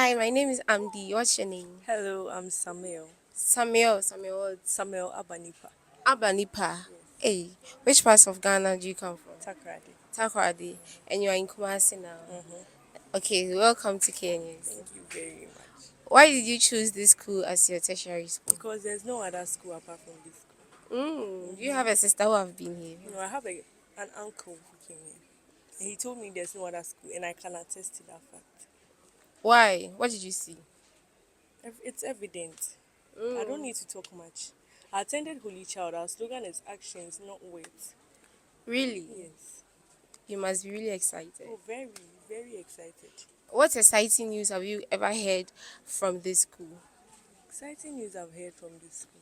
Hi, my name is Amdi. What's your name? Hello, I'm Samuel. Samuel what? Samuel Abanipa. Abanipa. Yes. Hey, which part of Ghana do you come from? Takoradi. Takoradi. And you are in Kumasi now. Mm-hmm. Okay, welcome to KNUST. Thank you very much. Why did you choose this school as your tertiary school? Because there's no other school apart from this school. Do you have a sister who have been here? No, I have an uncle who came here. And he told me there's no other school, and I can attest to that fact. Why? What did you see? It's evident. I don't need to talk much. I attended Holy Child. Our slogan is actions, not words. Really? Yes. You must be really excited. Oh, very, very excited. What exciting news have you ever heard from this school? Exciting news I've heard from this school.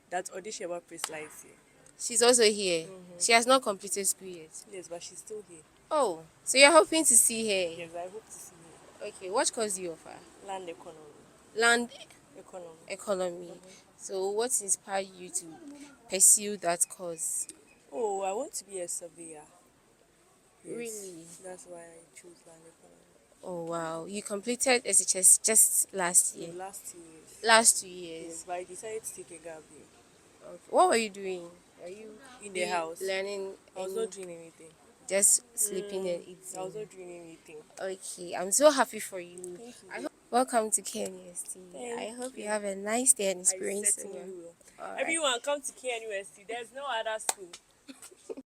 That Odisheba Priscilla is here. She's also here. Mm-hmm. She has not completed school yet. Yes, but she's still here. Oh, so you're hoping to see her? Yes, I hope to see her. Okay, what course do you offer? Land economy. Land Economy. economy. So, what inspired you to pursue that course? Oh, I want to be a surveyor. Yes. Really? That's why I chose land economy. Oh, wow. You completed SHS just last year? No, last 2 years. Last 2 years? Yes, but I decided to take a gap year. Okay. What were you doing? Were you In the house. learning? I was not doing anything. Just sleeping and eating? I was not doing anything. Okay, I'm so happy for you. Thank you. Welcome to KNUST. I Thank hope you you. have a nice day and I experience. certainly will. All right. Everyone come to KNUST. There's no other school.